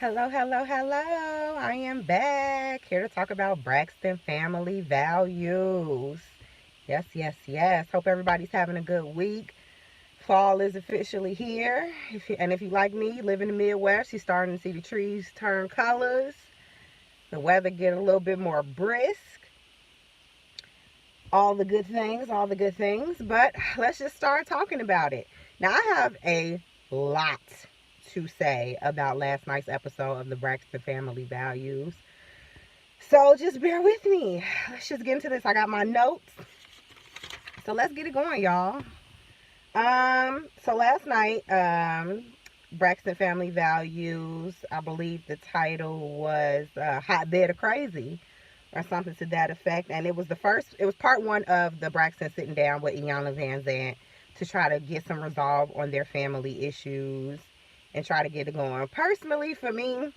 Hello, hello, hello. I am back here to talk about Braxton family values. Yes, yes, yes. Hope everybody's having a good week. Fall is officially here. If you like me, you live in the Midwest, you're starting to see the trees turn colors, the weather get a little bit more brisk. All the good things, all the good things. But let's just start talking about it. Now, I have a lot to say about last night's episode of the Braxton Family Values. So just bear with me. Let's just get into this. I got my notes. So let's get it going, y'all. So last night, Braxton Family Values, I believe the title was Hotbed of Crazy or something to that effect. And it was part one of the Braxton sitting down with Iyanla Vanzant to try to get some resolve on their family issues and try to get it going. Personally, for me,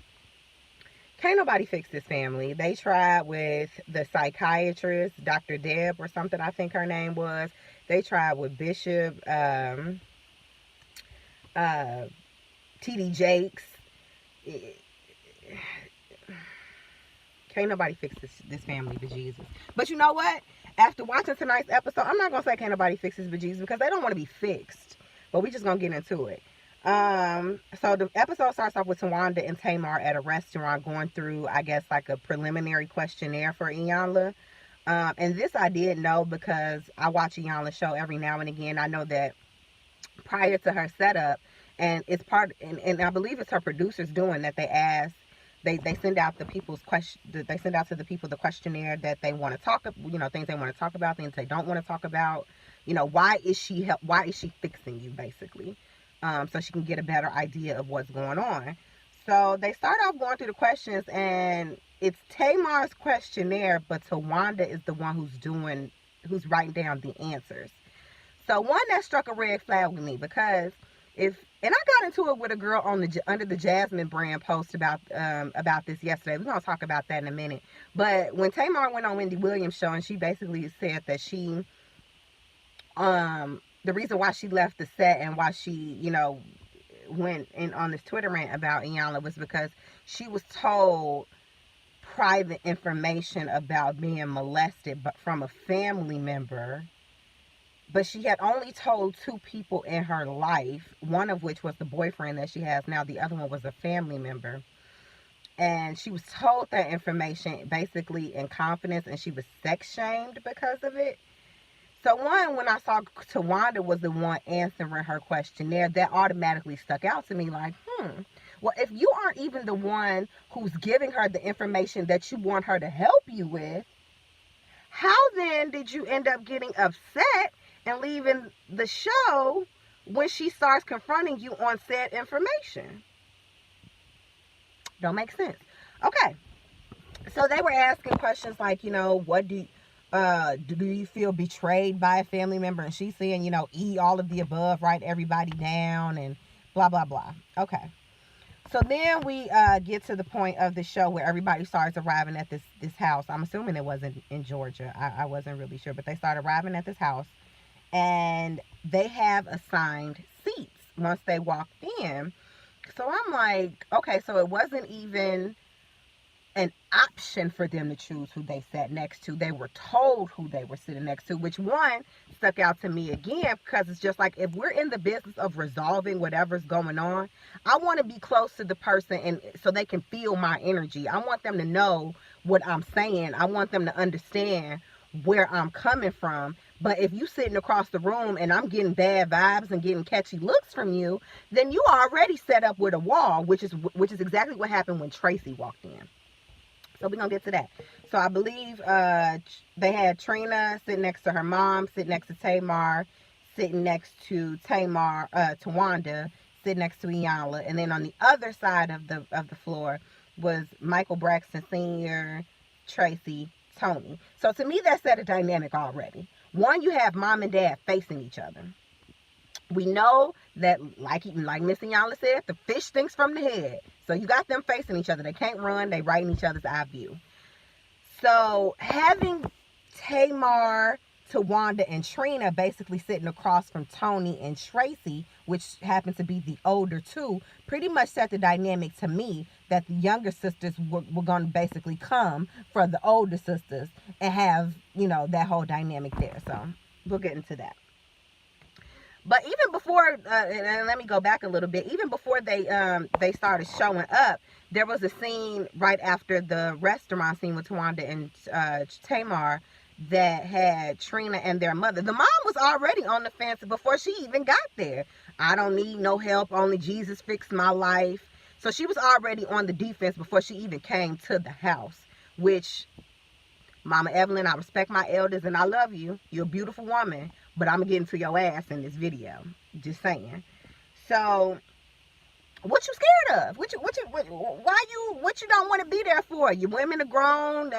can't nobody fix this family. They tried with the psychiatrist, Dr. Deb or something, I think her name was. They tried with Bishop, T.D. Jakes. Can't nobody fix this family but Jesus. But you know what? After watching tonight's episode, I'm not going to say can't nobody fix this but Jesus because they don't want to be fixed. But we just going to get into it. So the episode starts off with Tawanda and Tamar at a restaurant going through, I guess, like a preliminary questionnaire for Iyanla. And this I did know because I watch Iyanla's show every now and again. I know that prior to her setup, and it's and I believe it's her producers doing that. They send out the people's question. They send out to the people the questionnaire that they want to talk. Things they want to talk about, things they don't want to talk about. Why is she fixing you, basically? So she can get a better idea of what's going on. So they start off going through the questions, and it's Tamar's questionnaire, but Tawanda is the one who's writing down the answers. So one that struck a red flag with me because and I got into it with a girl on the Under the Jasmine brand post about this yesterday. We're gonna talk about that in a minute. But when Tamar went on Wendy Williams' show, and she basically said that she the reason why she left the set and why she, went in on this Twitter rant about Iyanla was because she was told private information about being molested but from a family member. But she had only told two people in her life, one of which was the boyfriend that she has now. The other one was a family member. And she was told that information basically in confidence, and she was sex shamed because of it. So when I saw Tawanda was the one answering her questionnaire, that automatically stuck out to me like, well, if you aren't even the one who's giving her the information that you want her to help you with, how then did you end up getting upset and leaving the show when she starts confronting you on said information? Don't make sense. Okay. So they were asking questions like, what do you feel betrayed by a family member? And she's saying, E, all of the above, write everybody down, and blah, blah, blah. Okay. So then we get to the point of the show where everybody starts arriving at this house. I'm assuming it wasn't in Georgia. I wasn't really sure. But they start arriving at this house. And they have assigned seats once they walked in. So I'm like, okay, so it wasn't even an option for them to choose who they sat next to. They were told who they were sitting next to, which one stuck out to me again because it's just like, if we're in the business of resolving whatever's going on, I want to be close to the person and so they can feel my energy. I want them to know what I'm saying. I want them to understand where I'm coming from. But if you sitting across the room and I'm getting bad vibes and getting catchy looks from you, then you already set up with a wall, which is exactly what happened when Tracy walked in. So we're going to get to that. So I believe they had Trina sitting next to her mom, sitting next to Tamar, sitting next to Tawanda, sitting next to Iyanla. And then on the other side of the floor was Michael Braxton Sr., Tracy, Tony. So to me, that set a dynamic already. One, you have mom and dad facing each other. We know that, like Miss Iyanla said, the fish stinks from the head. So you got them facing each other. They can't run. They right in each other's eye view. So having Tamar, Tawanda, and Trina basically sitting across from Tony and Tracy which happened to be the older two, pretty much set the dynamic to me that the younger sisters were going to basically come for the older sisters and have, that whole dynamic there. So we'll get into that. But even before, and let me go back a little bit. Even before they started showing up, there was a scene right after the restaurant scene with Tawanda and Tamar that had Trina and their mother. The mom was already on the fence before she even got there. I don't need no help. Only Jesus fixed my life. So she was already on the defense before she even came to the house. Which, Mama Evelyn, I respect my elders and I love you. You're a beautiful woman. But I'm going to get into your ass in this video. Just saying. So, what you scared of? What you don't want to be there for? Your women are grown.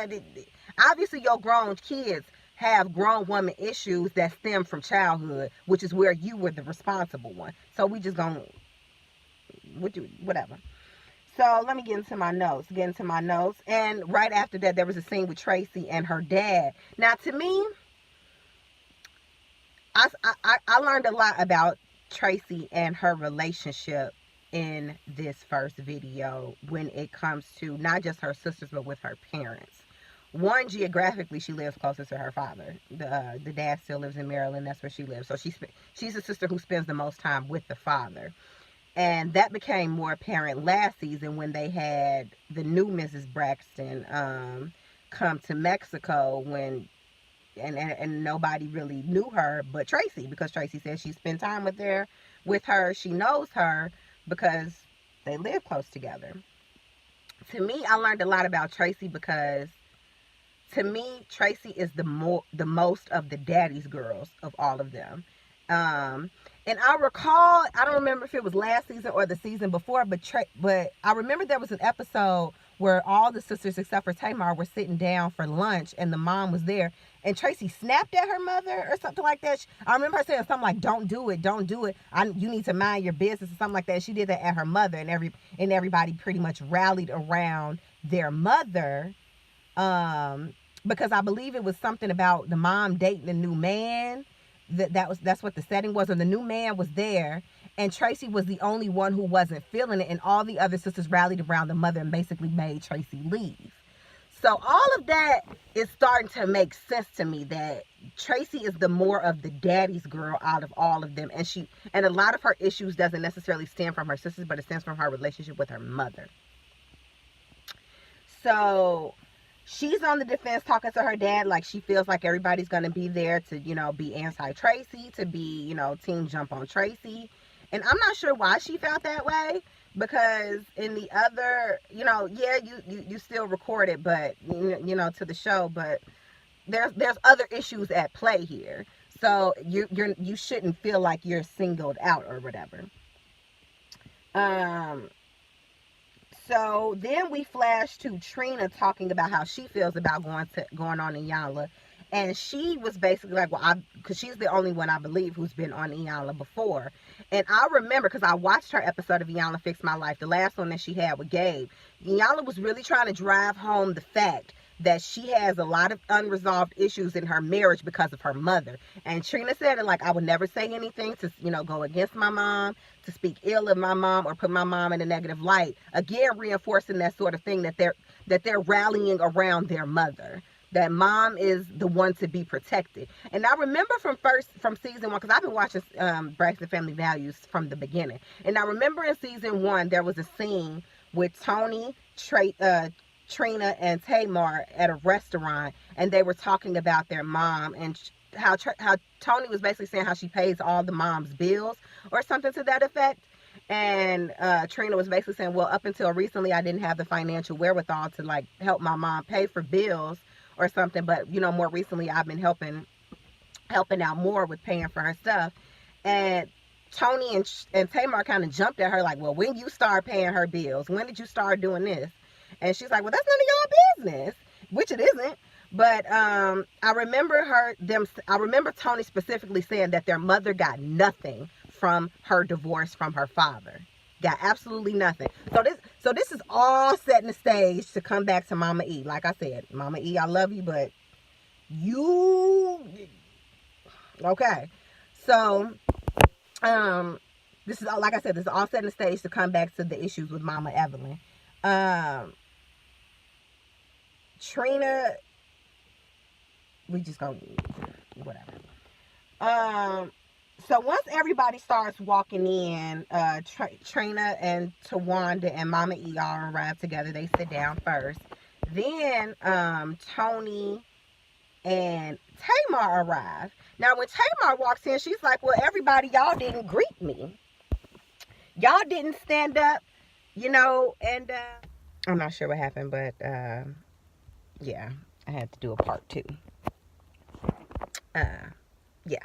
Obviously, your grown kids have grown woman issues that stem from childhood, which is where you were the responsible one. So, we just going to, whatever. So, let me get into my notes. And right after that, there was a scene with Tracy and her dad. Now, to me, I learned a lot about Tracy and her relationship in this first video when it comes to not just her sisters, but with her parents. One, geographically, she lives closer to her father. The dad still lives in Maryland. That's where she lives. So she's a sister who spends the most time with the father. And that became more apparent last season when they had the new Mrs. Braxton come to Mexico when... And nobody really knew her but Tracy, because Tracy says she spent time with her. She knows her because they live close together. To me, I learned a lot about Tracy because to me, Tracy is the most of the daddy's girls of all of them. And I recall, I don't remember if it was last season or the season before, but I remember there was an episode where all the sisters except for Tamar were sitting down for lunch and the mom was there and Tracy snapped at her mother or something like that. I remember her saying something like, don't do it. You need to mind your business or something like that. She did that at her mother and everybody pretty much rallied around their mother because I believe it was something about the mom dating a new man. That's what the setting was, and the new man was there, and Tracy was the only one who wasn't feeling it, and all the other sisters rallied around the mother and basically made Tracy leave. So all of that is starting to make sense to me, that Tracy is the more of the daddy's girl out of all of them, and a lot of her issues doesn't necessarily stem from her sisters, but it stems from her relationship with her mother. So she's on the defense talking to her dad like she feels like everybody's going to be there to, be anti-Tracy, to be, team jump on Tracy. And I'm not sure why she felt that way, because in the other, you still record it, but, to the show, but there's other issues at play here. So you shouldn't feel like you're singled out or whatever. So then we flash to Trina talking about how she feels about going on Iyanla. And she was basically like, because she's the only one I believe who's been on Iyanla before. And I remember, because I watched her episode of Iyanla Fix My Life, the last one that she had with Gabe. Iyanla was really trying to drive home the fact that she has a lot of unresolved issues in her marriage because of her mother. And Trina said it like, I would never say anything to, go against my mom, to speak ill of my mom, or put my mom in a negative light. Again, reinforcing that sort of thing, that they're rallying around their mother. That mom is the one to be protected. And I remember from season 1, because I've been watching Braxton Family Values from the beginning. And I remember in season 1, there was a scene with Tony, Trina, and Tamar at a restaurant, and they were talking about their mom and how Tony was basically saying how she pays all the mom's bills or something to that effect. And Trina was basically saying, well, up until recently, I didn't have the financial wherewithal to like help my mom pay for bills or something. But, more recently, I've been helping out more with paying for her stuff. And Tony and Tamar kind of jumped at her like, well, when you start paying her bills? When did you start doing this? And she's like, well, that's none of y'all business, which it isn't. But I remember Tony specifically saying that their mother got nothing from her divorce from her father. Got absolutely nothing. So this is all setting the stage to come back to Mama E. Like I said, Mama E, I love you, but you... Okay. So, this is all, like I said, this is all setting the stage to come back to the issues with Mama Evelyn. Trina, we just gonna, whatever. So once everybody starts walking in, Trina and Tawanda and Mama E all arrive together. They sit down first. Then Tony and Tamar arrive. Now when Tamar walks in, she's like, well, everybody, y'all didn't greet me. Y'all didn't stand up, and I'm not sure what happened, but yeah, I had to do a part 2. Yeah.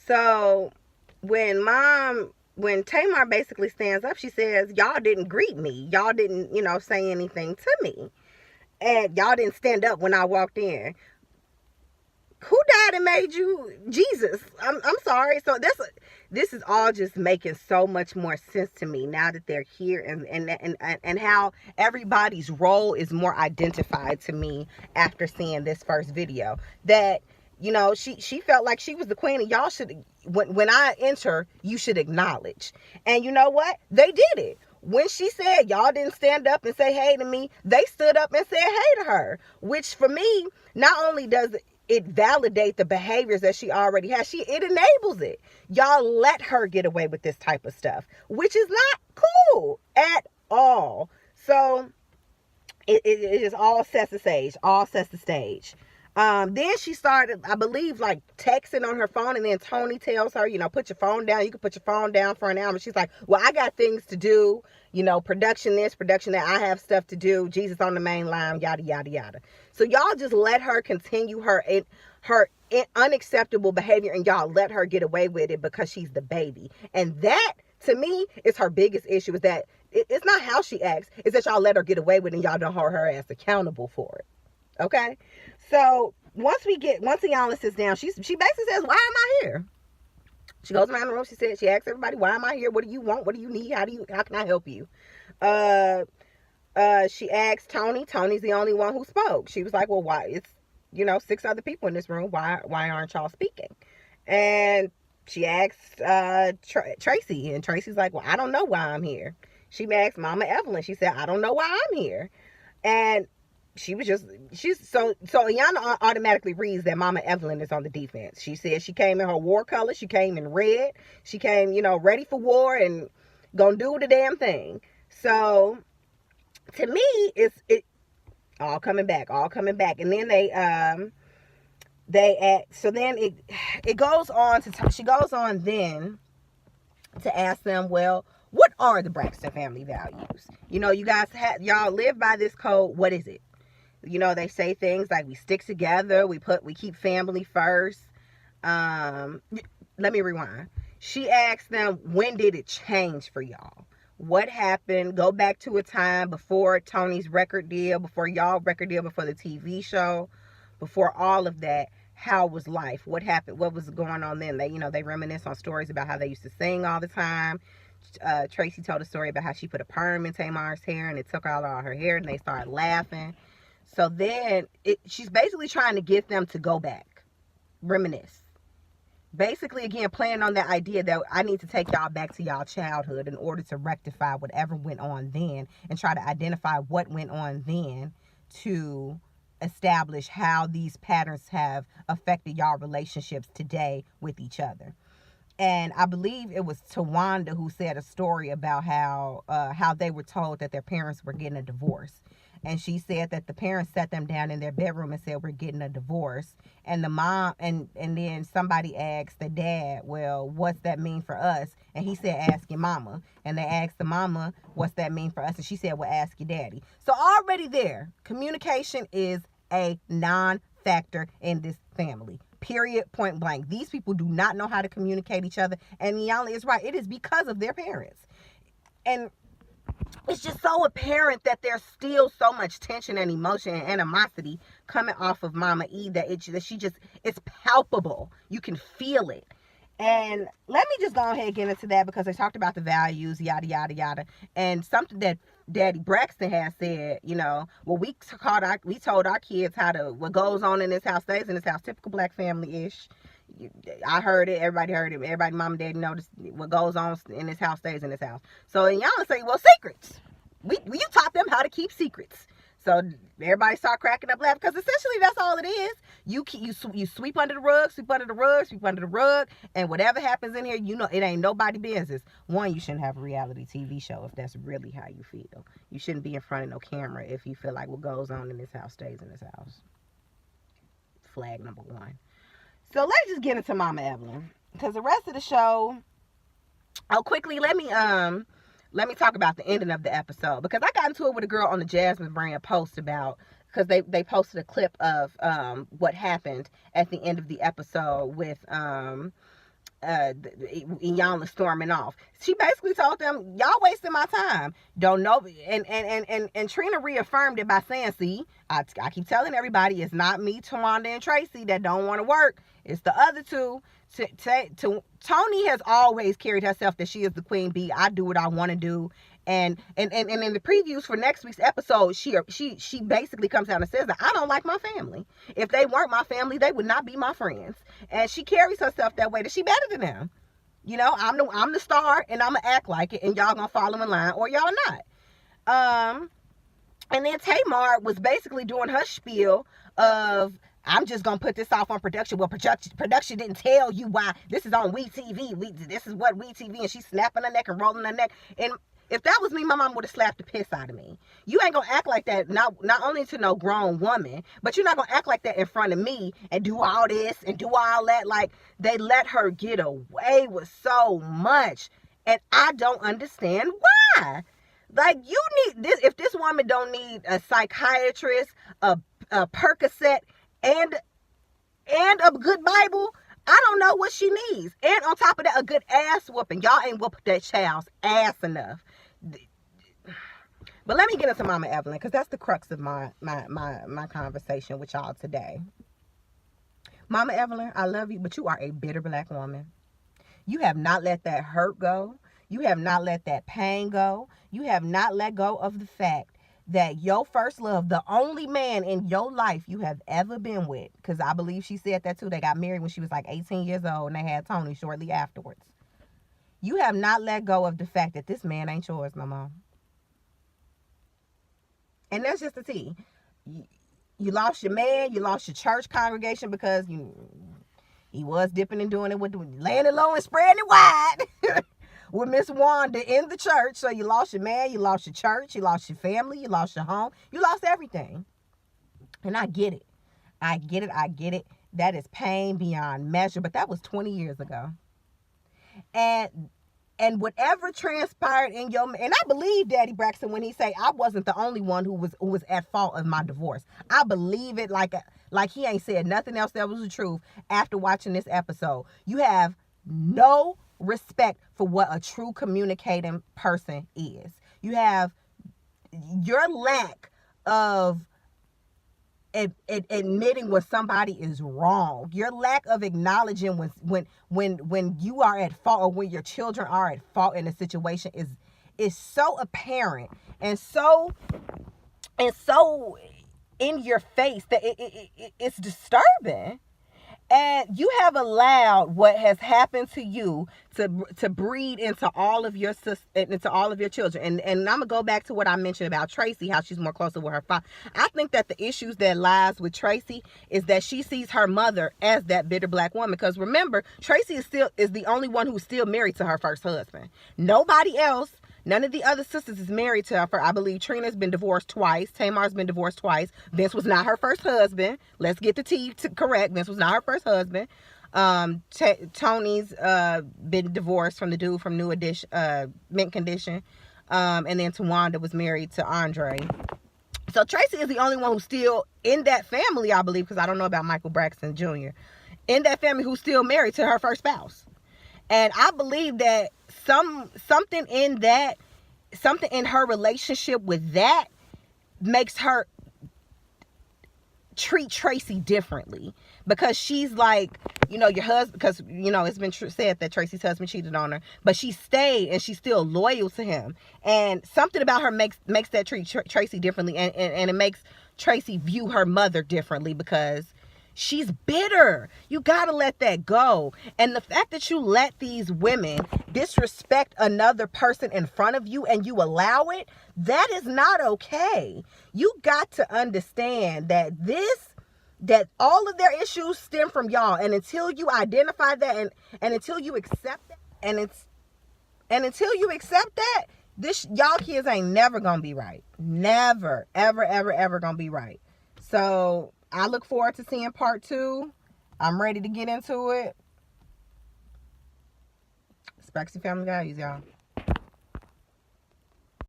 So when Tamar basically stands up, she says, y'all didn't greet me. Y'all didn't, say anything to me. And y'all didn't stand up when I walked in. Who died and made you Jesus? I'm sorry. So this is all just making so much more sense to me now that they're here, and how everybody's role is more identified to me after seeing this first video. That she felt like she was the queen, and y'all should, when I enter, you should acknowledge. And you know what? They did it. When she said y'all didn't stand up and say hey to me, they stood up and said hey to her, which for me, not only does it validate the behaviors that she already has, it enables it. Y'all let her get away with this type of stuff, which is not cool at all. So it just all sets the stage. Then she started, I believe, like texting on her phone, and then Tony tells her, put your phone down. You can put your phone down for an hour. She's like, well, I got things to do, production this, production that. I have stuff to do. Jesus on the main line, yada, yada, yada. So y'all just let her continue her unacceptable behavior, and y'all let her get away with it because she's the baby. And that, to me, is her biggest issue, is that it's not how she acts. It's that y'all let her get away with it and y'all don't hold her ass accountable for it. Okay? So once Iyanla sits down, she basically says, why am I here? She goes around the room. She asks everybody, why am I here? What do you want? What do you need? How can I help you? She asked Tony. Tony's the only one who spoke. She was like, well, why? It's 6 other people in this room. Why aren't y'all speaking? And she asked Tracy, and Tracy's like, well, I don't know why I'm here. She asked Mama Evelyn. She said, I don't know why I'm here. And so Iyanla automatically reads that Mama Evelyn is on the defense. She said she came in her war color. She came in red. She came, ready for war and gonna do the damn thing. So to me, it all coming back. And then so then it goes on she goes on then to ask them, well, what are the Braxton family values? You guys y'all live by this code. What is it? They say things like we stick together, we keep family first. Let me rewind. She asked them, when did it change for y'all? What happened? Go back to a time before Tony's record deal, before y'all record deal, before the TV show, before all of that. How was life? What happened? What was going on then? They reminisce on stories about how they used to sing all the time. Tracy told a story about how she put a perm in Tamar's hair and it took out all her hair, and they started laughing. So then she's basically trying to get them to go back, reminisce. Basically, again, playing on that idea that I need to take y'all back to y'all childhood in order to rectify whatever went on then, and try to identify what went on then to establish how these patterns have affected y'all relationships today with each other. And I believe it was Tawanda who said a story about how they were told that their parents were getting a divorce. And she said that the parents sat them down in their bedroom and said, we're getting a divorce. And the mom, and then somebody asked the dad, well, what's that mean for us? And he said, ask your mama. And they asked the mama, what's that mean for us? And she said, well, ask your daddy. So already there, communication is a non-factor in this family. Period, point blank. These people do not know how to communicate each other. And Iyanla is right. It is because of their parents. And it's just so apparent that there's still so much tension and emotion and animosity coming off of Mama E that it's palpable. You can feel it. And let me just go ahead and get into that, because they talked about the values, yada, yada, yada. And something that Daddy Braxton has said, well, we told our kids what goes on in this house stays in this house, typical black family-ish. I heard it. Everybody heard it. Everybody, mom and dad noticed what goes on in this house stays in this house. So y'all say, well, secrets. You taught them how to keep secrets. So everybody start cracking up laughing because essentially that's all it is. You sweep under the rug, sweep under the rug, sweep under the rug, and whatever happens in here, you know, it ain't nobody business. One, you shouldn't have a reality TV show if that's really how you feel. You shouldn't be in front of no camera if you feel like what goes on in this house stays in this house. Flag number one. So let's just get into Mama Evelyn, because the rest of the show. Oh, quickly, let me talk about the ending of the episode, because I got into it with a girl on the Jasmine brand post about, because they posted a clip of what happened at the end of the episode with Iyanla storming off. She basically told them, y'all wasting my time. Don't know. And Trina reaffirmed it by saying, see, I keep telling everybody, it's not me, Tawanda, and Tracy that don't want to work. It's the other two. Toni has always carried herself that she is the queen bee. I do what I want to do. And in the previews for next week's episode, she basically comes out and says that I don't like my family. If they weren't my family, they would not be my friends. And she carries herself that way, that she better than them. You know, I'm the star, and I'm gonna act like it, and y'all gonna follow in line, or y'all not. And then Tamar was basically doing her spiel of, I'm just going to put this off on production. Well, production didn't tell you why. This is on WeTV. This is what WeTV. And she's snapping her neck and rolling her neck. And if that was me, my mom would have slapped the piss out of me. You ain't going to act like that, not only to no grown woman, but you're not going to act like that in front of me and do all this and do all that. Like, they let her get away with so much. And I don't understand why. Like, you need this. If this woman don't need a psychiatrist, a Percocet, and a good Bible, I don't know what she needs. And on top of that, a good ass whooping. Y'all ain't whooped that child's ass enough. But let me get into Mama Evelyn, because that's the crux of my conversation with y'all today. Mama Evelyn, I love you, but you are a bitter black woman. You have not let that hurt go. You have not let that pain go. You have not let go of the fact that your first love, the only man in your life you have ever been with, because I believe she said that too, they got married when she was like 18 years old and they had Toni shortly afterwards. You have not let go of the fact that this man ain't yours, my mom. And that's just the tea. You lost your man, you lost your church congregation because he was dipping and doing it with laying it low and spreading it wide. With Miss Wanda in the church. So you lost your man, you lost your church, you lost your family, you lost your home, you lost everything. And I get it. I get it. That is pain beyond measure. But that was 20 years ago. And whatever transpired in your, and I believe Daddy Braxton when he say I wasn't the only one who was at fault of my divorce. I believe it like he ain't said nothing else that was the truth after watching this episode. You have no respect for what a true communicating person is. You have your lack of admitting when somebody is wrong. Your lack of acknowledging when you are at fault, or when your children are at fault in a situation is so apparent and so in your face that it's disturbing. And you have allowed what has happened to you to breed into all of your children. And I'm gonna go back to what I mentioned about Tracy, how she's more closer with her father. I think that the issues that lies with Tracy is that she sees her mother as that bitter black woman. Because remember, Tracy is the only one who's still married to her first husband. Nobody else. None of the other sisters is married to her. I believe Trina's been divorced twice. Tamar's been divorced twice. Vince was not her first husband. Let's get the T correct. Vince was not her first husband. Toni's been divorced from the dude from New Edition, Mint Condition. And then Tawanda was married to Andre. So Tracy is the only one who's still in that family, I believe, because I don't know about Michael Braxton Jr. In that family who's still married to her first spouse. And I believe that something in her relationship with that makes her treat Tracy differently, because she's like, your husband, because it's been said that Tracy's husband cheated on her, but she stayed and she's still loyal to him. And something about her makes that treat Tracy differently, and it makes Tracy view her mother differently, because She's bitter. You got to let that go. And the fact that you let these women disrespect another person in front of you and you allow it, that is not okay. You got to understand that that all of their issues stem from y'all. And until you identify that and until you accept that, and until you accept that, this y'all kids ain't never gonna be right. Never, ever, ever, ever gonna be right. So I look forward to seeing part 2. I'm ready to get into it. It's Braxton Family Values, y'all.